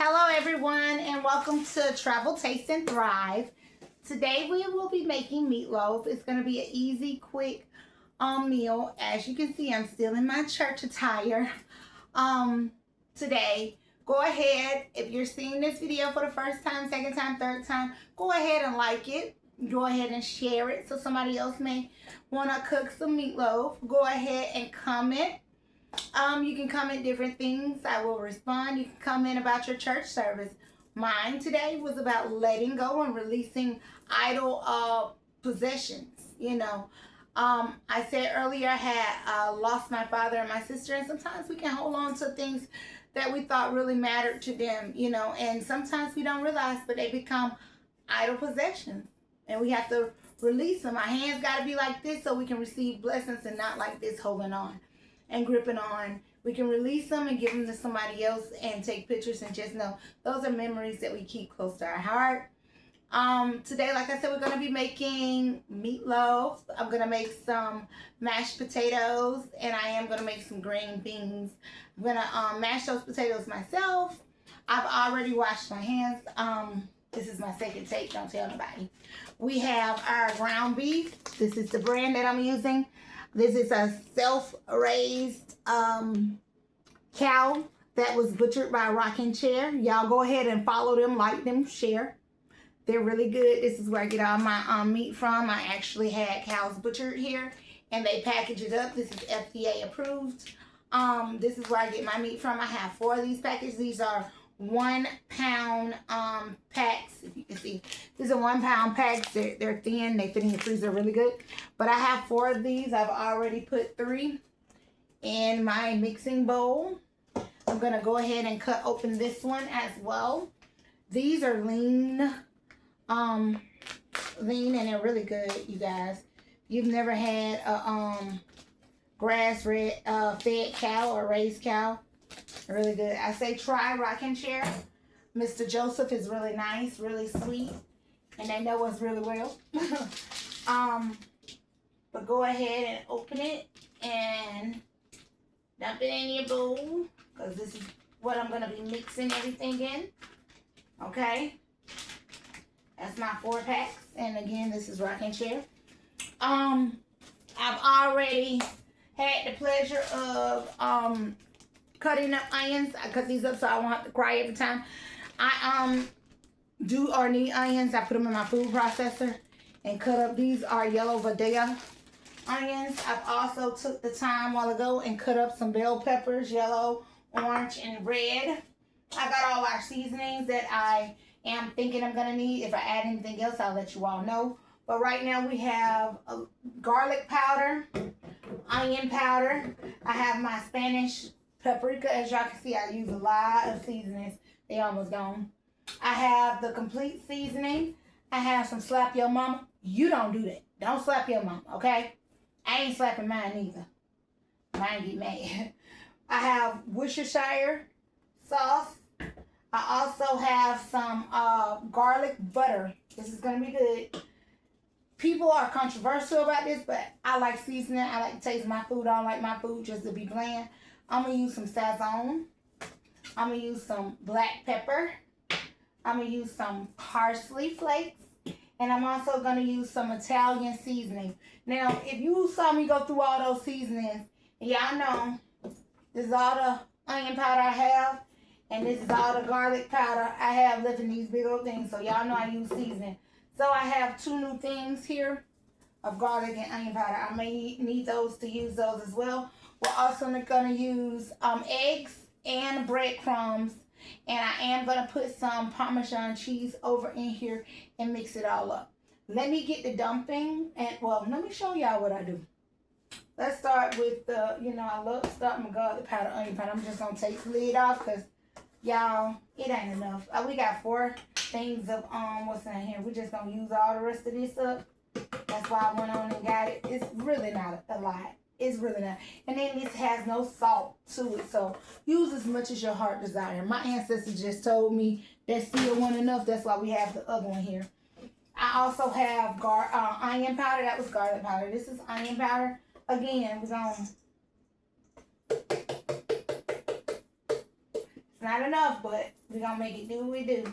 Hello everyone and welcome to Travel, Taste, and Thrive. Today we will be making meatloaf. It's going to be an easy, quick meal. As you can see, I'm still in my church attire today. Go ahead, if you're seeing this video for the first time, second time, third time, go ahead and like it. Go ahead and share it so somebody else may want to cook some meatloaf. Go ahead and comment. You can comment different things. I will respond. You can comment about your church service. Mine today was about letting go and releasing idle possessions. I said earlier I had lost my father and my sister, and sometimes we can hold on to things that we thought really mattered to them, and sometimes we don't realize, but they become idle possessions, and we have to release them. Our hands got to be like this so we can receive blessings, and not like this, holding on and gripping on. We can release them and give them to somebody else and take pictures, and just know those are memories that we keep close to our heart. Today, like I said, we're going to be making meatloaf. I'm going to make some mashed potatoes, and I am going to make some green beans. I'm going to mash those potatoes myself. I've already washed my hands. This is my second take, don't tell nobody. We have our ground beef. This is the brand that I'm using. This is a self-raised cow that was butchered by a rocking chair. Y'all go ahead and follow them, like them, share. They're really good. This is where I get all my meat from. I actually had cows butchered here, and they package it up. This is FDA approved. This is where I get my meat from. I have 4 of these packages. These are 1 pound packs. If you can see, these are 1 pound packs. They're thin. They fit in your freezer really good. But I have 4 of these. I've already put 3 in my mixing bowl. I'm gonna go ahead and cut open this one as well. These are lean, and they're really good, you guys. If you've never had a grass-fed cow or raised cow, really good. I say try rocking chair. Mr. Joseph is really nice, really sweet, and they know us really well. But go ahead and open it and dump it in your bowl, because this is what I'm going to be mixing everything in. Okay? That's my 4 packs. And again, this is rocking chair. I've already had the pleasure of cutting up onions. I cut these up so I won't have to cry every time I do or need onions. I put them in my food processor and cut up. These are yellow Vidal onions. I've also took the time a while ago and cut up some bell peppers, yellow, orange, and red. I got all our seasonings that I am thinking I'm gonna need. If I add anything else, I'll let you all know. But right now we have garlic powder, onion powder. I have my Spanish paprika. As y'all can see, I use a lot of seasonings. They almost gone. I have the complete seasoning. I have some slap your mama. You don't do that. Don't slap your mama, okay? I ain't slapping mine either. Mine get mad. I have Worcestershire sauce. I also have some garlic butter. This is going to be good. People are controversial about this, but I like seasoning. I like to taste my food. I don't like my food just to be bland. I'm going to use some Sazon. I'm going to use some black pepper. I'm going to use some parsley flakes. And I'm also going to use some Italian seasoning. Now, if you saw me go through all those seasonings, y'all know this is all the onion powder I have. And this is all the garlic powder I have left in these big old things. So y'all know I use seasoning. So I have 2 new things here of garlic and onion powder. I may need those to use those as well. We're also going to use eggs and breadcrumbs. And I am going to put some Parmesan cheese over in here and mix it all up. Let me get the dumping. And, well, let me show y'all what I do. Let's start with the, I love starting with garlic powder, onion powder. I'm just going to take the lid off because, y'all, it ain't enough. We got 4 things of, what's in here. We're just going to use all the rest of this up. That's why I went on and got it. It's really not a lot. It's really not. And then this has no salt to it. So use as much as your heart desire. My ancestors just told me that still wasn't enough. That's why we have the other one here. I also have onion powder. That was garlic powder. This is onion powder. Again, we're going to It's not enough, but we're going to make it do what we do.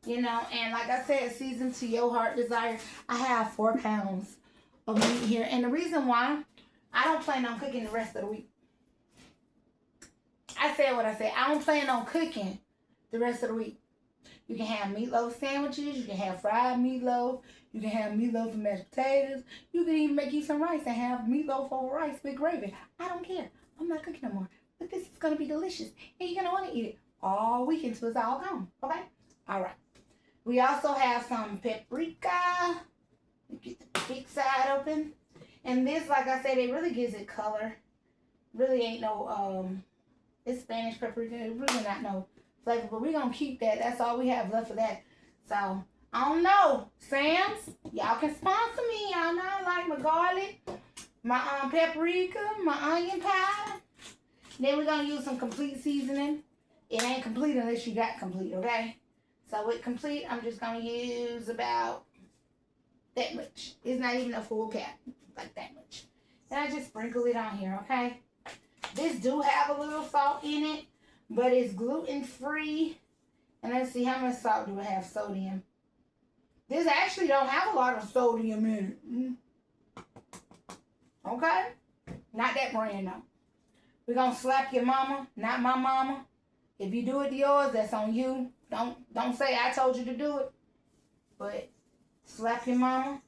You know, and like I said, season to your heart desire. I have 4 pounds of meat here. And the reason why, I don't plan on cooking the rest of the week. I said what I said. I don't plan on cooking the rest of the week. You can have meatloaf sandwiches. You can have fried meatloaf. You can have meatloaf and mashed potatoes. You can even make you some rice and have meatloaf over rice with gravy. I don't care. I'm not cooking no more. But this is going to be delicious. And you're going to want to eat it all week until it's all gone. Okay? All right. We also have some paprika. Get the big side open. And this, like I said, it really gives it color. Really ain't no, it's Spanish paprika. It really not no flavor, but we're going to keep that. That's all we have left of that. So, I don't know. Sam's, y'all can sponsor me. Y'all know I like my garlic, my paprika, my onion powder. Then we're going to use some complete seasoning. It ain't complete unless you got complete, okay? So with complete, I'm just going to use about that much. It's not even a full cap, like that much. And I just sprinkle it on here, okay? This do have a little salt in it, but it's gluten-free. And let's see, how much salt do it have? Sodium. This actually don't have a lot of sodium in it. Okay? Not that brand, though. We're going to slap your mama, not my mama. If you do it to yours, that's on you. Don't say I told you to do it. But slap your mama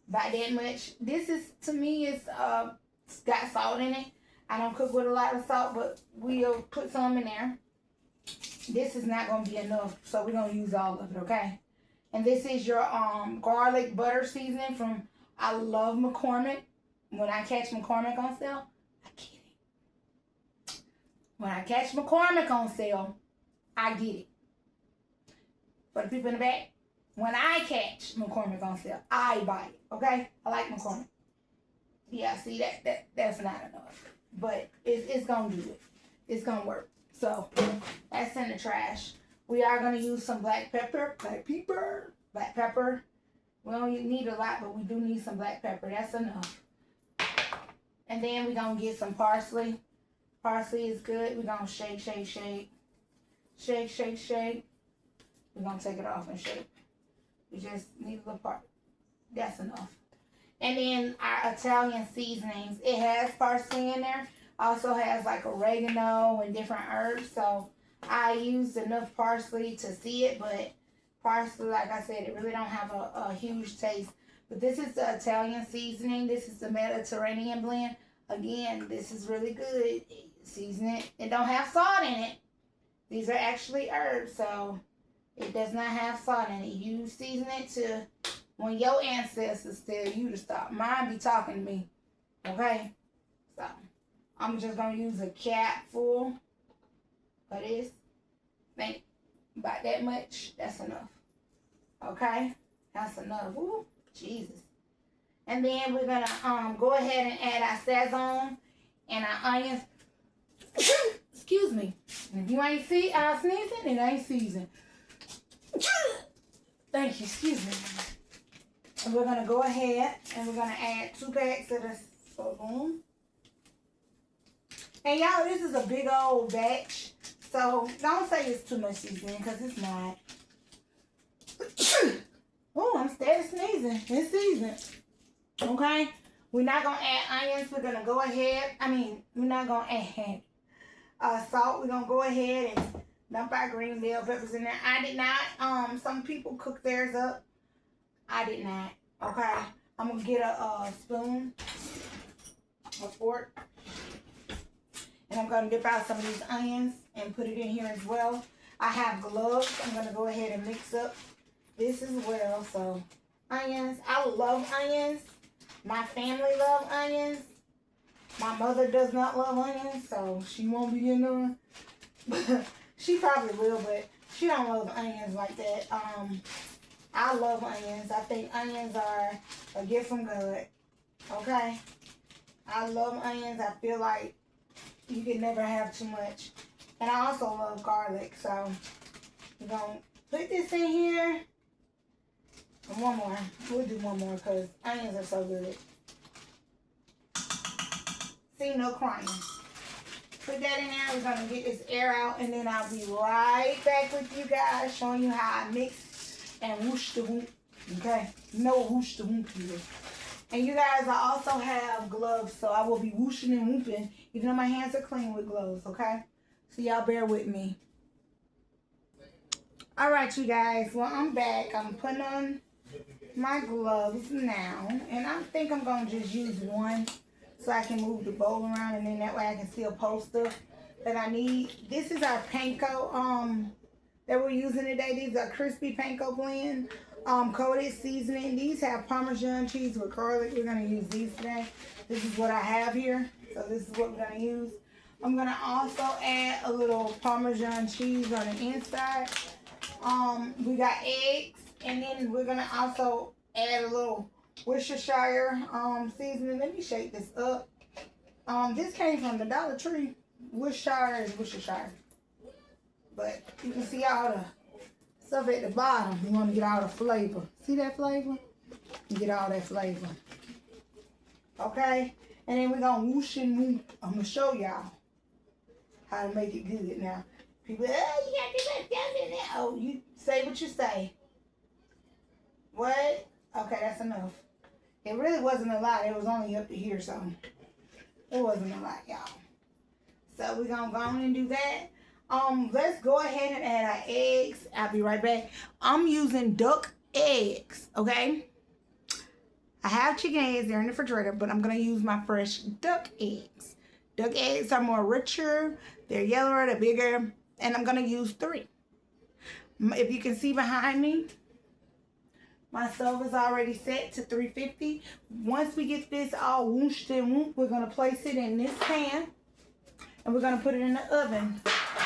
by that much. This is, to me, it's got salt in it. I don't cook with a lot of salt, but we'll put some in there. This is not going to be enough, so we're going to use all of it, okay? And this is your garlic butter seasoning from, I love McCormick. When I catch McCormick on sale, I get it. When I catch McCormick on sale, I get it. For the people in the back, when I catch McCormick on sale, I buy it, okay? I like McCormick. Yeah, see, that's not enough. But it's going to do it. It's going to work. So, that's in the trash. We are going to use some black pepper. Black pepper. We don't need a lot, but we do need some black pepper. That's enough. And then we're going to get some parsley. Parsley is good. We're going to shake, shake, shake. Shake, shake, shake. We're going to take it off and shake. We just need a little part. That's enough. And then our Italian seasonings. It has parsley in there. Also has like oregano and different herbs. So I used enough parsley to see it. But parsley, like I said, it really don't have a huge taste. But this is the Italian seasoning. This is the Mediterranean blend. Again, this is really good. Season it. It don't have salt in it. These are actually herbs. So it does not have salt in it. You season it to when your ancestors tell you to stop. Mine be talking to me. Okay? So, I'm just going to use a cap full of this. Think about that much. That's enough. Okay? That's enough. Ooh, Jesus. And then we're going to go ahead and add our Sazon and our onions. Excuse me. If you ain't sneezing, it ain't seasoned. Thank you. Excuse me. And we're going to go ahead and we're going to add 2 packs of the Sazon. And y'all, this is a big old batch. So don't say it's too much seasoning because it's not. Oh, I'm steady sneezing. It's seasoned. Okay? We're not going to add onions. We're going to go ahead. We're not going to add salt. We're going to go ahead and dump our green bell peppers in there. I did not. Some people cook theirs up. I did not. Okay? I'm going to get a spoon, a fork, and I'm going to dip out some of these onions and put it in here as well. I have gloves. I'm going to go ahead and mix up this as well. So, onions. I love onions. My family loves onions. My mother does not love onions, so she won't be getting none. She probably will, but she don't love onions like that. I love onions. I think onions are a gift from God. Okay? I love onions. I feel like you can never have too much. And I also love garlic. So, we're going to put this in here. And one more. We'll do one more because onions are so good. See, no crying. Put that in there. We're going to get this air out, and then I'll be right back with you guys showing you how I mix and whoosh the whoop. Okay? You know what whoosh the whoop is. And you guys, I also have gloves, so I will be whooshing and whooping, even though my hands are clean with gloves, okay? So y'all bear with me. All right, you guys. Well, I'm back. I'm putting on my gloves now, and I think I'm going to just use one so I can move the bowl around, and then that way I can still post stuff that I need. This is our panko that we're using today. These are crispy panko blend. Coated seasoning. These have Parmesan cheese with garlic. We're going to use these today. This is what I have here. So this is what we're going to use. I'm going to also add a little Parmesan cheese on the inside. We got eggs. And then we're going to also add a little Worcestershire seasoning. Let me shake this up. This came from the Dollar Tree. Worcestershire is Worcestershire. But you can see all the stuff at the bottom. You want to get all the flavor. See that flavor? You get all that flavor. Okay? And then we're going to whoosh and whoop. I'm going to show y'all how to make it good. Now, people, oh, you got to do that in there. Oh, you say what you say. What? Okay, that's enough. It really wasn't a lot. It was only up to here, so it wasn't a lot, y'all. So we're going to go on and do that. Let's go ahead and add our eggs. I'll be right back. I'm using duck eggs, okay? I have chicken eggs. They're in the refrigerator, but I'm going to use my fresh duck eggs. Duck eggs are more richer. They're yellower, they're bigger, and I'm going to use 3. If you can see behind me, my stove is already set to 350. Once we get this all whooshed and whooped, we're going to place it in this pan, and we're going to put it in the oven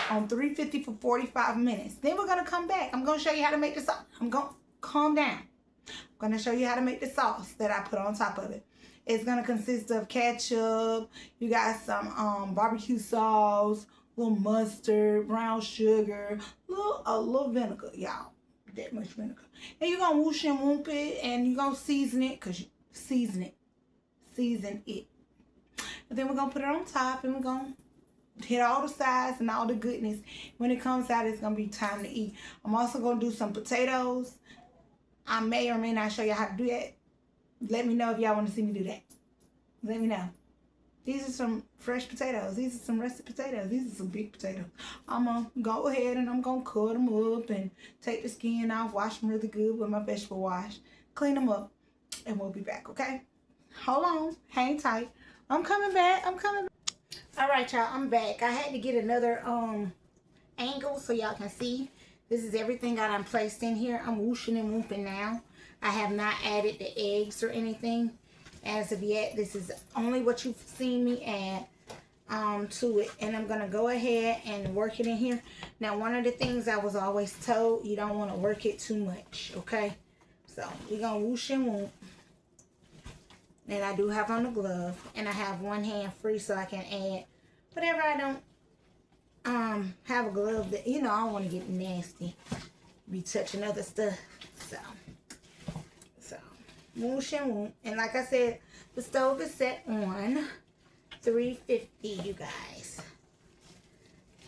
on 350 for 45 minutes. Then we're going to come back. I'm going to show you how to make the sauce. I'm going to calm down. I'm going to show you how to make the sauce that I put on top of it. It's going to consist of ketchup. You got some barbecue sauce, a little mustard, brown sugar, a little vinegar, y'all. That much vinegar. And you're going to whoosh and whoop it, and you're going to season it, because season it. Season it. And then we're going to put it on top, and we're going to hit all the sides and all the goodness. When it comes out, it's going to be time to eat. I'm also going to do some potatoes. I may or may not show you how to do that. Let me know if y'all want to see me do that. Let me know. These are some fresh potatoes. These are some russet potatoes. These are some big potatoes. I'm going to go ahead and I'm going to cut them up and take the skin off. Wash them really good with my vegetable wash. Clean them up. And we'll be back, okay? Hold on. Hang tight. I'm coming back. I'm coming back. All right, y'all. I'm back. I had to get another angle so y'all can see. This is everything I done placed in here. I'm whooshing and whooping now. I have not added the eggs or anything as of yet. This is only what you've seen me add to it. And I'm going to go ahead and work it in here. Now, one of the things I was always told, you don't want to work it too much, okay? So, we're going to whoosh and whoop. And I do have on the glove. And I have one hand free so I can add whatever I don't have a glove that, you know, I don't want to get nasty. Be touching other stuff. So whoosh and whoop. And like I said, the stove is set on 350, you guys.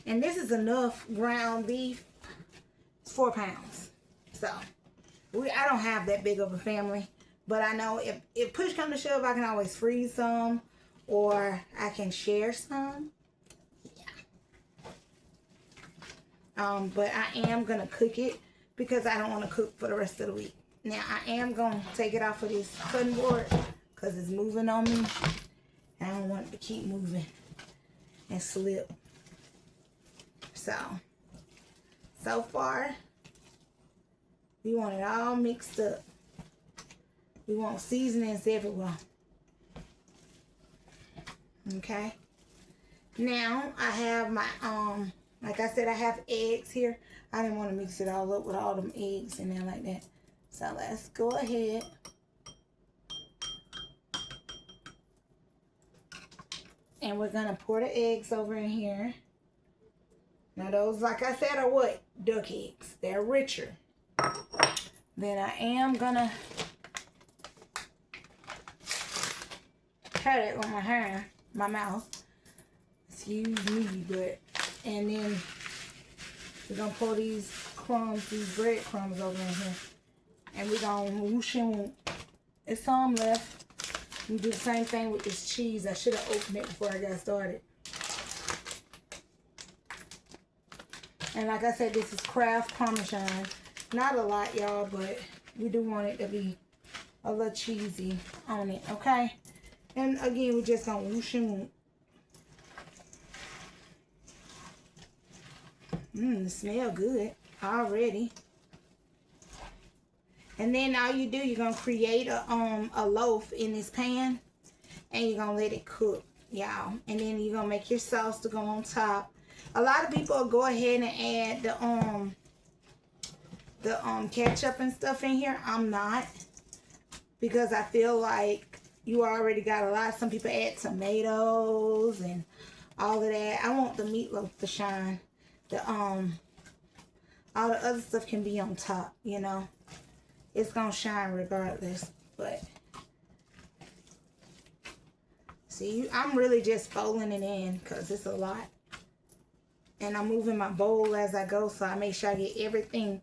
And this is enough ground beef. It's 4 pounds. So I don't have that big of a family. But I know if push comes to shove, I can always freeze some. Or I can share some. But I am going to cook it because I don't want to cook for the rest of the week. Now, I am going to take it off of this cutting board because it's moving on me. And I don't want it to keep moving and slip. So far, we want it all mixed up. We want seasonings everywhere. Okay? Now, I have my, like I said, I have eggs here. I didn't want to mix it all up with all them eggs in there like that. So let's go ahead. And we're going to pour the eggs over in here. Now those, like I said, are what? Duck eggs. They're richer. Then I am going to cut it with my hand, my mouth. Excuse me, but, and then we're gonna pour these crumbs, these breadcrumbs over in here. And we're gonna whoosh and it's some left. We do the same thing with this cheese. I should have opened it before I got started. And like I said, this is Kraft Parmesan. Not a lot, y'all, but we do want it to be a little cheesy on it, okay? And again, we're just gonna whoosh and it smell good already. And then all you do, you're gonna create a loaf in this pan, and you're gonna let it cook, y'all. And then you're gonna make your sauce to go on top. A lot of people will go ahead and add the ketchup and stuff in here. I'm not, because I feel like you already got a lot. Some people add tomatoes and all of that. I want the meatloaf to shine. All the other stuff can be on top, you know. It's gonna shine regardless. But see, I'm really just folding it in because it's a lot. And I'm moving my bowl as I go, so I make sure I get everything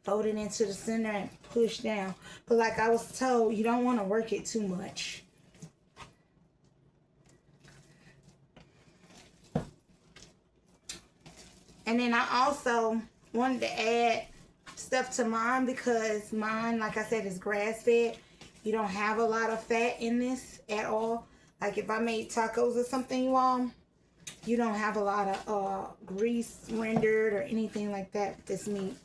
folded into the center and pushed down. But like I was told, you don't want to work it too much. And then I also wanted to add stuff to mine because mine, like I said, is grass-fed. You don't have a lot of fat in this at all. Like if I made tacos or something, you all, you don't have a lot of grease rendered or anything like that with this meat.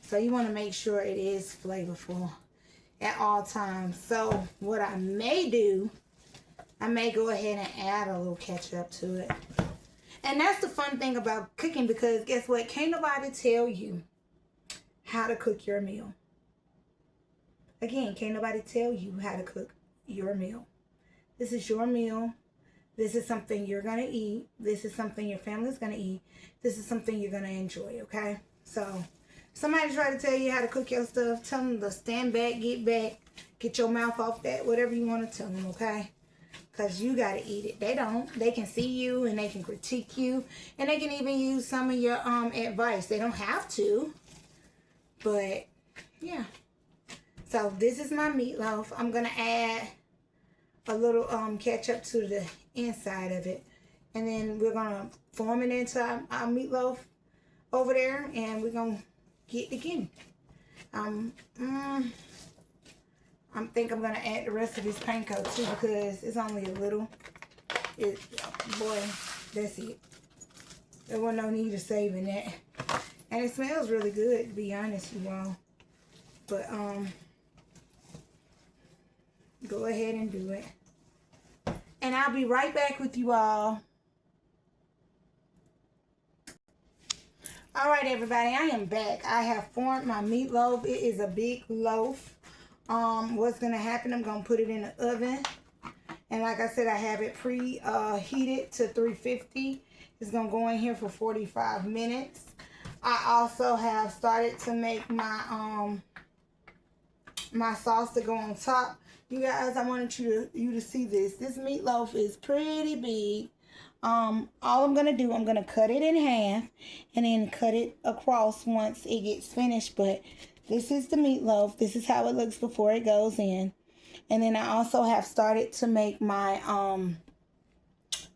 So you want to make sure it is flavorful at all times. So what I may do, I may go ahead and add a little ketchup to it. And that's the fun thing about cooking, because guess what? Can't nobody tell you how to cook your meal. Again, can't nobody tell you how to cook your meal. This is your meal. This is something you're going to eat. This is something your family's going to eat. This is something you're going to enjoy, okay? So, somebody try to tell you how to cook your stuff, tell them to stand back, get your mouth off that, whatever you want to tell them, okay? Because you got to eat it. They don't. They can see you and they can critique you. And they can even use some of your advice. They don't have to. But, yeah. So, this is my meatloaf. I'm going to add a little ketchup to the inside of it. And then we're going to form it into our meatloaf over there. And we're going to get it again. I think I'm going to add the rest of this panko too, because it's only a little. Boy, that's it. There wasn't no need of saving that. And it smells really good, to be honest, you all. But, go ahead and do it. And I'll be right back with you all. All right, everybody, I am back. I have formed my meatloaf. It is a big loaf. What's going to happen, I'm going to put it in the oven. And like I said, I have it preheated to 350. It's going to go in here for 45 minutes. I also have started to make my my sauce to go on top. You guys, I wanted you to see this. This meatloaf is pretty big. All I'm going to do, I'm going to cut it in half and then cut it across once it gets finished. But this is the meatloaf. This is how it looks before it goes in. And then I also have started to make my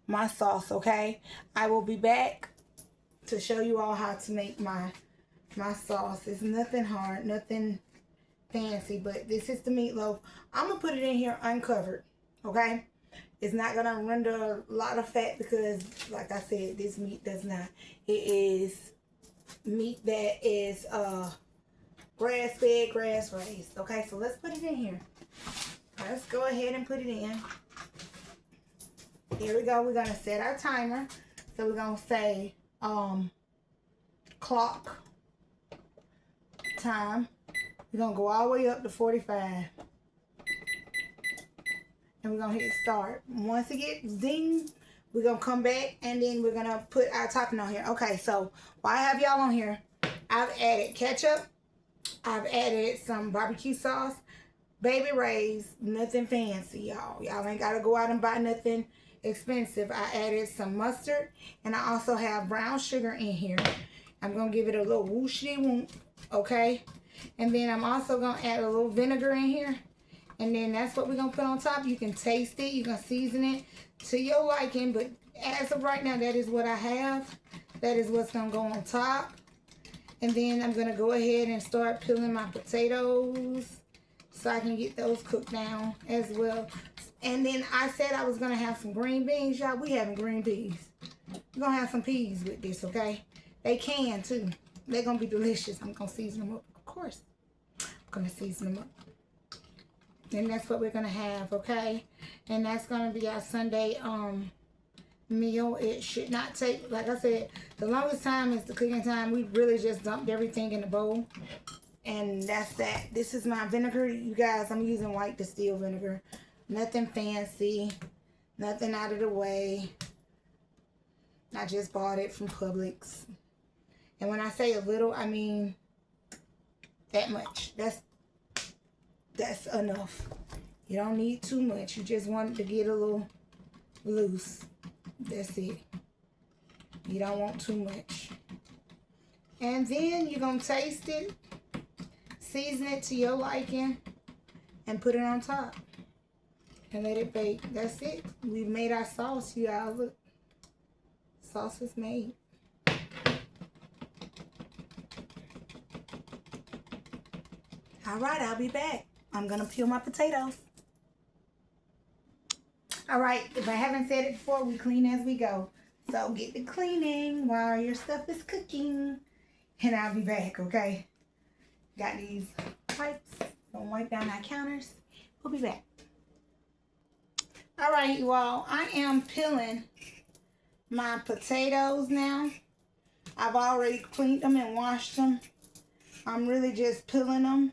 my sauce, okay? I will be back to show you all how to make my sauce. It's nothing hard, nothing fancy, but this is the meatloaf. I'm going to put it in here uncovered, okay? It's not going to render a lot of fat because, like I said, this meat does not. It is meat that is grass-fed, grass-raised. Okay, so let's put it in here. Let's go ahead and put it in. Here we go. We're going to set our timer. So we're going to say clock time. We're going to go all the way up to 45. And we're going to hit start. Once it gets ding, we're going to come back and then we're going to put our topping on here. Okay, so while I have y'all on here, I've added ketchup. I've added some barbecue sauce. Baby Ray's, nothing fancy, y'all. Y'all ain't got to go out and buy nothing expensive. I added some mustard, and I also have brown sugar in here. I'm going to give it a little whooshy whoop, okay? And then I'm also going to add a little vinegar in here. And then that's what we're going to put on top. You can taste it. You can season it to your liking. But as of right now, that is what I have. That is what's going to go on top. And then I'm going to go ahead and start peeling my potatoes so I can get those cooked down as well. And then I said I was going to have some green beans. Y'all, we having green peas. We're going to have some peas with this, okay? They can, too. They're going to be delicious. I'm going to season them up, of course. I'm going to season them up. And that's what we're going to have, okay? And that's going to be our Sunday meal. It should not take, like I said, the longest time is the cooking time. We really just dumped everything in the bowl. And that's that. This is my vinegar, you guys. I'm using white distilled vinegar. Nothing fancy. Nothing out of the way. I just bought it from Publix. And when I say a little, I mean that much. That's enough. You don't need too much. You just want it to get a little loose. That's it. You don't want too much. And then you're going to taste it. Season it to your liking. And put it on top. And let it bake. That's it. We've made our sauce, you guys. Look. Sauce is made. Alright, I'll be back. I'm going to peel my potatoes. Alright, if I haven't said it before, we clean as we go. So get the cleaning while your stuff is cooking. And I'll be back, okay? Got these wipes. Gonna wipe down our counters. We'll be back. Alright, you all. I am peeling my potatoes now. I've already cleaned them and washed them. I'm really just peeling them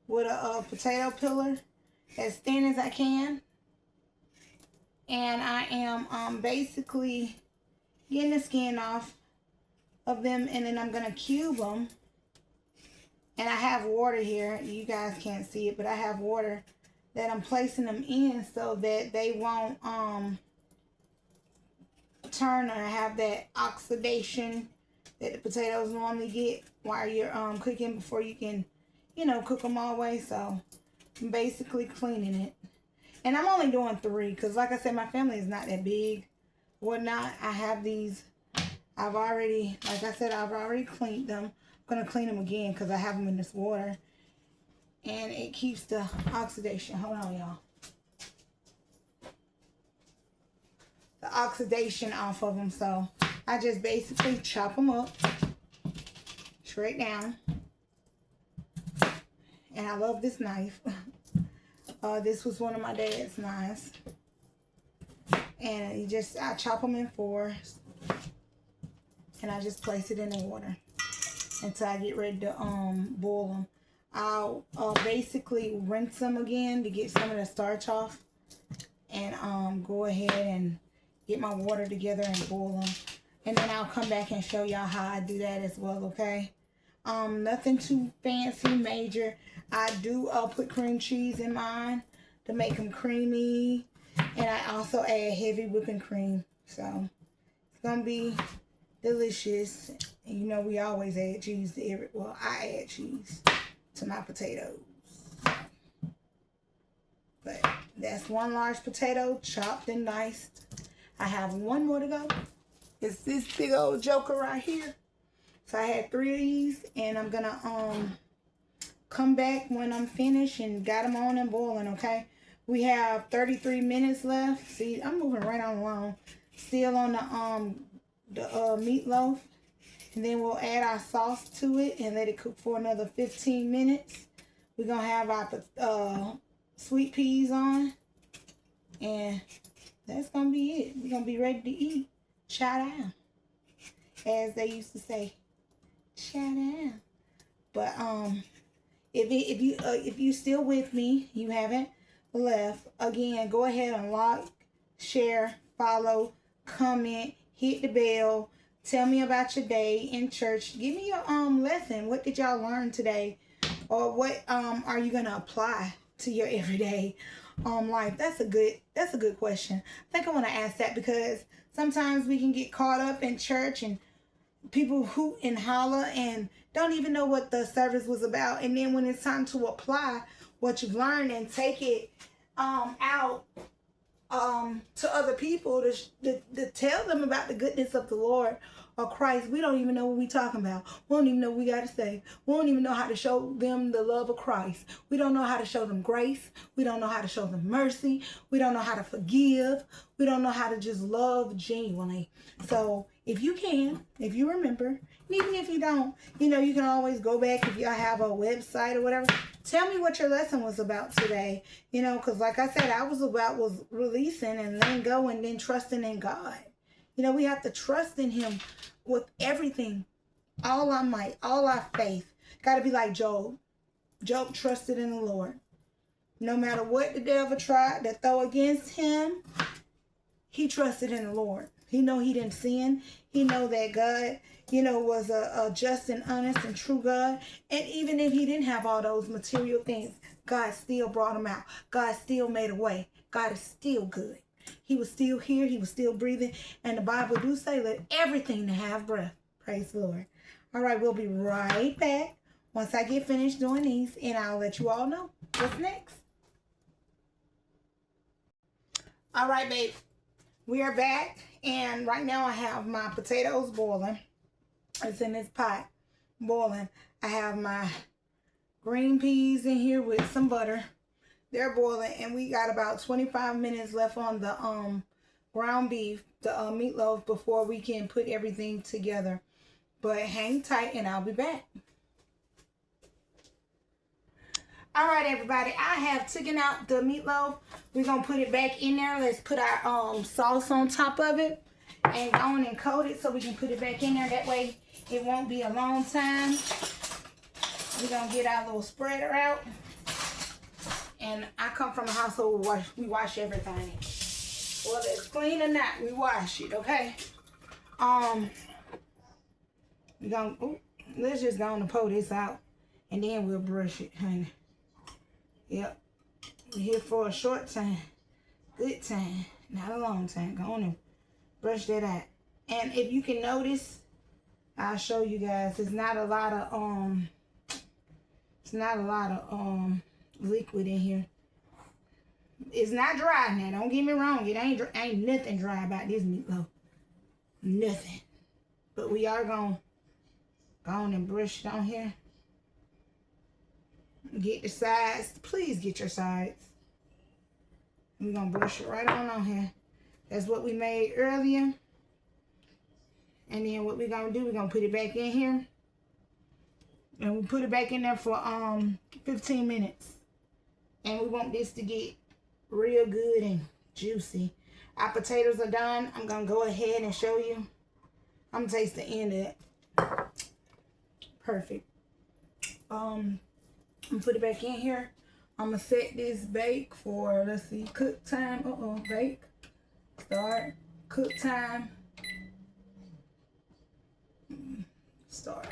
with a potato peeler as thin as I can. And I am basically getting the skin off of them, and then I'm going to cube them. And I have water here. You guys can't see it, but I have water that I'm placing them in so that they won't turn or have that oxidation that the potatoes normally get while you're cooking before you can, you know, cook them all the way. So I'm basically cleaning it. And I'm only doing 3 because, like I said, my family is not that big. Whatnot, I have these. I've already, like I said, I've already cleaned them. I'm going to clean them again because I have them in this water. And it keeps the oxidation. Hold on, y'all. The oxidation off of them. So I just basically chop them up straight down. And I love this knife. This was one of my dad's knives. And I chop them in 4s. And I just place it in the water until I get ready to boil them. I'll basically rinse them again to get some of the starch off. And go ahead and get my water together and boil them. And then I'll come back and show y'all how I do that as well, okay? Nothing too fancy, major. I do put cream cheese in mine to make them creamy. And I also add heavy whipping cream. So it's going to be delicious. And you know we always add cheese to every, well, I add cheese to my potatoes. But that's 1 large potato chopped and diced. I have 1 more to go. It's this big old joker right here. So I had 3 of these, and I'm gonna come back when I'm finished and got them on and boiling, okay? We have 33 minutes left. See, I'm moving right on along. Still on the meatloaf. And then we'll add our sauce to it and let it cook for another 15 minutes. We're gonna have our sweet peas on. And that's gonna be it. We're gonna be ready to eat. Chow down. As they used to say. Chow down. But if you still with me, you haven't left, again, go ahead and like, share, follow, comment, hit the bell, tell me about your day in church. Give me your lesson. What did y'all learn today? Or what are you gonna apply to your everyday life? That's a good question. I think I want to ask that because sometimes we can get caught up in church and people hoot and holler and don't even know what the service was about. And then when it's time to apply what you've learned and take it out to other people to tell them about the goodness of the Lord or Christ, we don't even know what we're talking about. We don't even know what we got to say. We don't even know how to show them the love of Christ. We don't know how to show them grace. We don't know how to show them mercy. We don't know how to forgive. We don't know how to just love genuinely. So if you can, if you remember, and even if you don't, you can always go back if y'all have a website or whatever. Tell me what your lesson was about today. Because like I said, was releasing and letting go and then trusting in God. We have to trust in Him with everything, all our might, all our faith. Got to be like Job. Job trusted in the Lord. No matter what the devil tried to throw against him, he trusted in the Lord. He know he didn't sin. He know that God, was a just and honest and true God. And even if he didn't have all those material things, God still brought him out. God still made a way. God is still good. He was still here. He was still breathing. And the Bible do say, let everything that have breath. Praise the Lord. All right, we'll be right back once I get finished doing these. And I'll let you all know what's next. All right, babe. We are back. And right now I have my potatoes boiling. It's in this pot boiling. I have my green peas in here with some butter. They're boiling, and we got about 25 minutes left on the ground beef, the meatloaf, before we can put everything together. But hang tight, and I'll be back. All right, everybody. I have taken out the meatloaf. We're going to put it back in there. Let's put our sauce on top of it and go on and coat it so we can put it back in there. That way, it won't be a long time. We're going to get our little spreader out. And I come from a household where we wash everything. Whether it's clean or not, we wash it, okay? Let's just go on and pull this out. And then we'll brush it, honey. Yep. We're here for a short time. Good time. Not a long time. Go on and brush that out. And if you can notice, I'll show you guys. It's not a lot of liquid in here. It's not dry now. Don't get me wrong. It ain't nothing dry about this meatloaf. Nothing. But we are gonna go on and brush it on here. Get the sides. Please get your sides. We're gonna brush it right on here. That's what we made earlier. And then what we're gonna do, we're gonna put it back in here. And we put it back in there for 15 minutes. And we want this to get real good and juicy. Our potatoes are done. I'm going to go ahead and show you. I'm going to taste the end of it. Perfect. I'm going to put it back in here. I'm going to set this bake for, let's see, cook time. Bake. Start. Cook time. Start.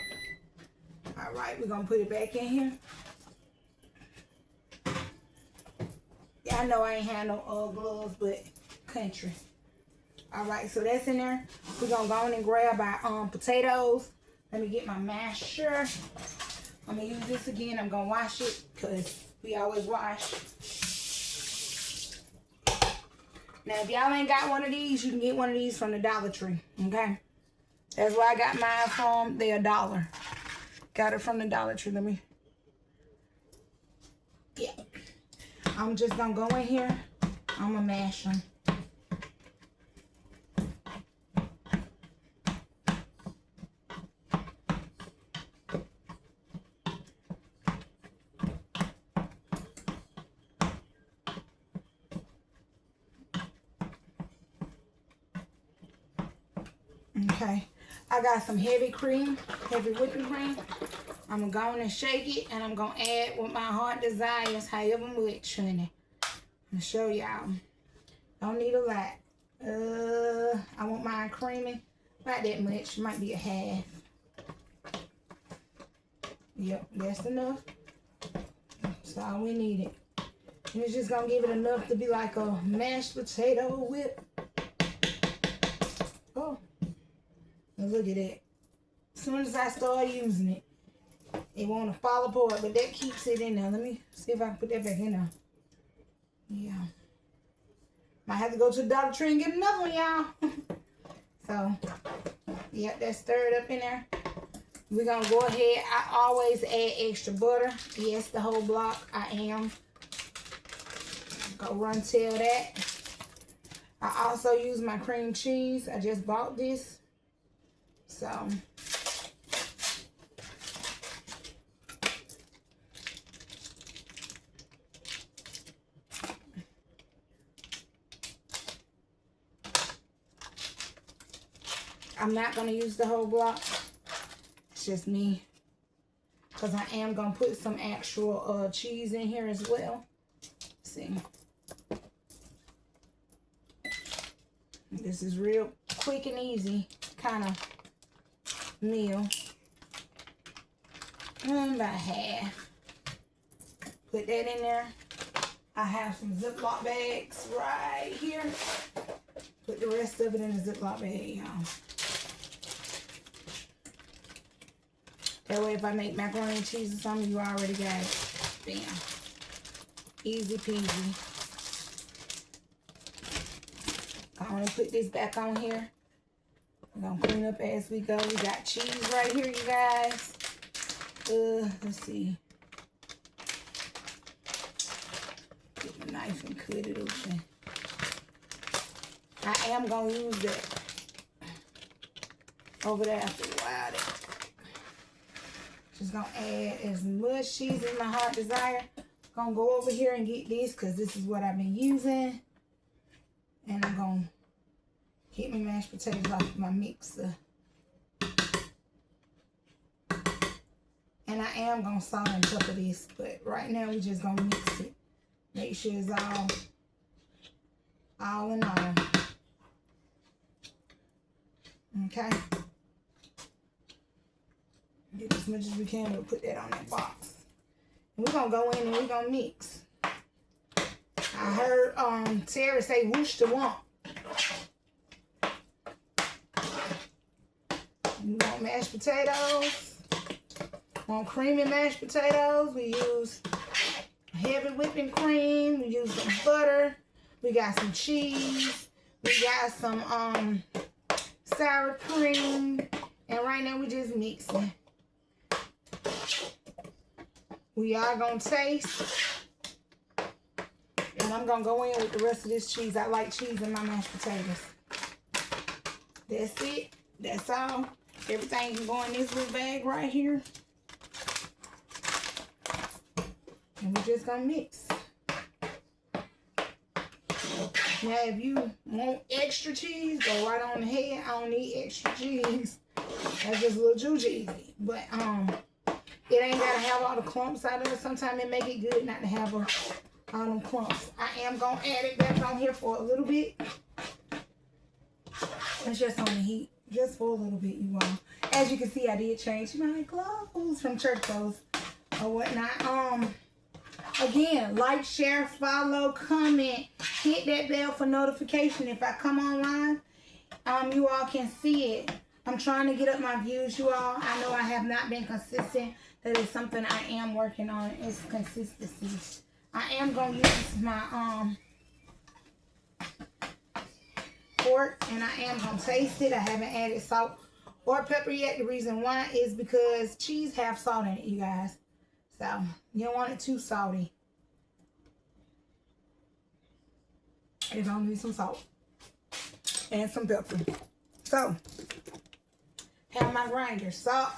All right, we're going to put it back in here. Yeah, I know I ain't had no gloves, but country. All right, so that's in there. We're going to go on and grab our potatoes. Let me get my masher. I'm going to use this again. I'm going to wash it because we always wash. Now, if y'all ain't got one of these, you can get one of these from the Dollar Tree, okay? That's where I got mine from. They're $1. Got it from the Dollar Tree. Let me. Yeah. I'm just going to go in here. I'm going to mash them. Okay. I got some heavy cream, heavy whipping cream. I'm going to go on and shake it, and I'm going to add what my heart desires, however much, honey. I'm going to show y'all. Don't need a lot. I want mine creamy. Not that much. Might be a half. Yep, that's enough. That's all we needed. And it's just gonna give it enough to be like a mashed potato whip. Oh, look at that. As soon as I start using it, it won't fall apart, but that keeps it in there. Let me see if I can put that back in there. Yeah. Might have to go to the Dollar Tree and get another one, y'all. So, yep, that's stirred up in there. We're going to go ahead. I always add extra butter. Yes, the whole block. I am. Go run tell that. I also use my cream cheese. I just bought this. So, I'm not going to use the whole block. It's just me. Because I am going to put some actual cheese in here as well. Let's see. This is real quick and easy kind of meal. About half. Put that in there. I have some Ziploc bags right here. Put the rest of it in the Ziploc bag, y'all. That way if I make macaroni and cheese or something, you already got it. Bam. Easy peasy. I'm going to put this back on here. We're going to clean up as we go. We got cheese right here, you guys. Let's see. Get my knife and cut it open. I am going to use that over there after a while. Just going to add as much cheese as my heart desire. Going to go over here and get this because this is what I've been using. And I'm going to get my mashed potatoes off my mixer. And I am going to salt and pepper this. But right now we're just going to mix it. Make sure it's all in all. Okay. Get as much as we can. We'll put that on that box. And we're going to go in and we're going to mix. I heard Terry say whoosh to want. We want mashed potatoes. Want creamy mashed potatoes. We use heavy whipping cream. We use some butter. We got some cheese. We got some sour cream. And right now we're just mixing. We are going to taste. And I'm going to go in with the rest of this cheese. I like cheese in my mashed potatoes. That's it. That's all. Everything can go in this little bag right here. And we're just going to mix. Now, if you want extra cheese, go right on ahead. I don't need extra cheese. That's just a little too cheesy. But, it ain't got to have all the clumps out of it. Sometimes it make it good not to have all them clumps. I am going to add it back on here for a little bit. It's just on the heat. Just for a little bit, you all. As you can see, I did change my clothes from church clothes or whatnot. Again, like, share, follow, comment. Hit that bell for notification. If I come online, you all can see it. I'm trying to get up my views, you all. I know I have not been consistent. That is something I am working on. It's consistency. I am going to use my pork, and I am going to taste it. I haven't added salt or pepper yet. The reason why is because cheese have salt in it, you guys. So, you don't want it too salty. It's going to need some salt and some pepper. So, have my grinder. Salt.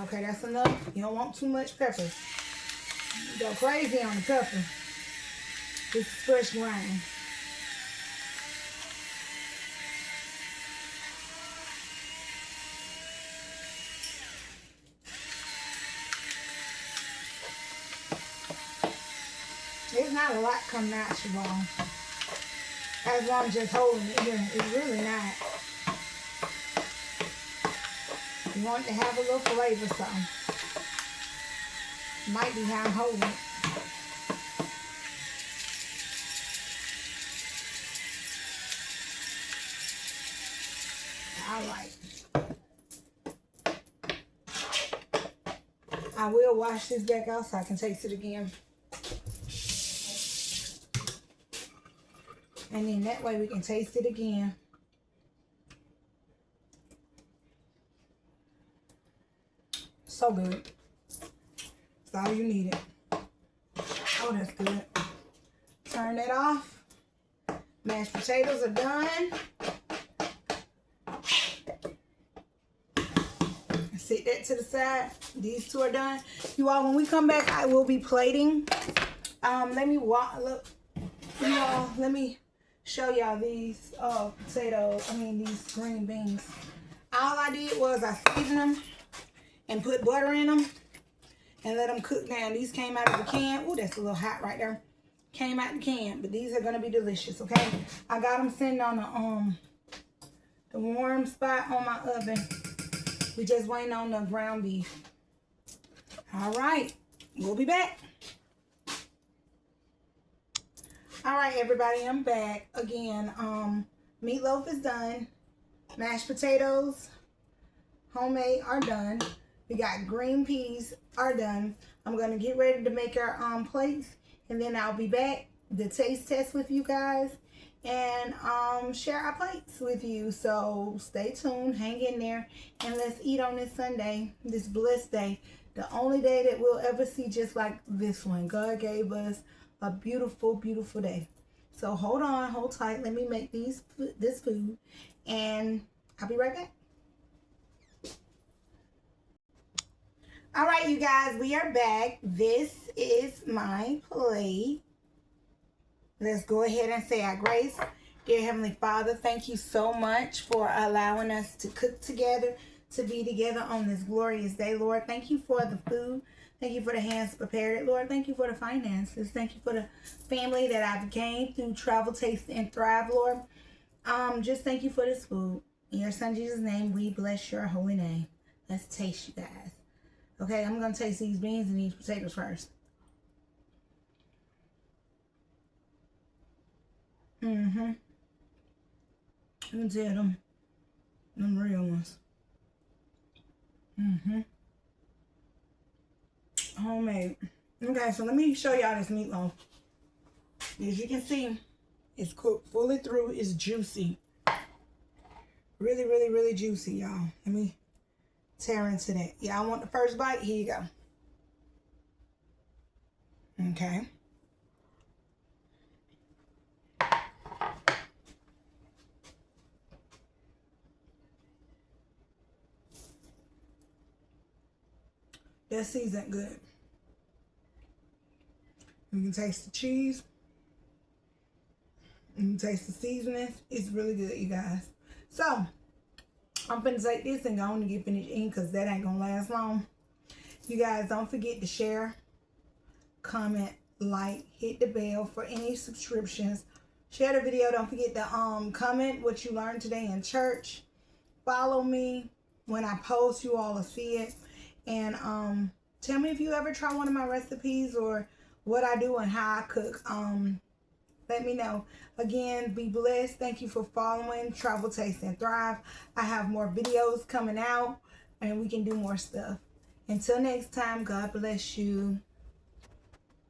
Okay, that's enough. You don't want too much pepper. You go crazy on the pepper. This is fresh grind. There's not a lot coming out, you all. As long as just holding it here. It's really not. You want it to have a little flavor, so might be how I'm holding it. All right. I will wash this back out so I can taste it again. And then that way we can taste it again. So good. That's all you needed. Oh, that's good. Turn that off. Mashed potatoes are done. Sit that to the side. These two are done. You all, when we come back, I will be plating. Let me look. You all, let me show y'all these these green beans. All I did was I seasoned them and put butter in them and let them cook down. These came out of the can. Oh, that's a little hot right there. Came out the can, but these are gonna be delicious. Okay, I got them sitting on the warm spot on my oven. We just waiting on the ground beef. All right, we'll be back. All right, everybody, I'm back again. Meatloaf is done. Mashed potatoes, homemade, are done. We got green peas are done. I'm gonna get ready to make our plates, and then I'll be back to taste test with you guys and share our plates with you. So stay tuned, hang in there, and let's eat on this Sunday, this blessed day, the only day that we'll ever see just like this one. God gave us a beautiful, beautiful day. So hold on, hold tight. Let me make this food, and I'll be right back. All right, you guys, we are back. This is my plate. Let's go ahead and say our grace. Dear Heavenly Father, thank you so much for allowing us to cook together, to be together on this glorious day, Lord. Thank you for the food. Thank you for the hands prepared it, Lord. Thank you for the finances. Thank you for the family that I've gained through Travel, Taste, and Thrive, Lord. Just thank you for this food. In your son Jesus' name, we bless your holy name. Let's taste, you guys. Okay, I'm going to taste these beans and these potatoes first. You can tell them real ones. Homemade. Okay, so let me show y'all this meatloaf. As you can see, it's cooked fully through. It's juicy. Really, really, really juicy, y'all. Let me tear into that. Y'all want the first bite? Here you go. Okay. That seasoned good. You can taste the cheese. You can taste the seasoning. It's really good, you guys. So, I'm finna take this and go on and get finished eating because that ain't gonna last long. You guys, don't forget to share, comment, like, hit the bell for any subscriptions. Share the video. Don't forget to comment what you learned today in church. Follow me when I post. You all will see it. And tell me if you ever try one of my recipes or what I do and how I cook. Let me know. Again, be blessed. Thank you for following Travel, Taste, and Thrive. I have more videos coming out and we can do more stuff. Until next time, God bless you.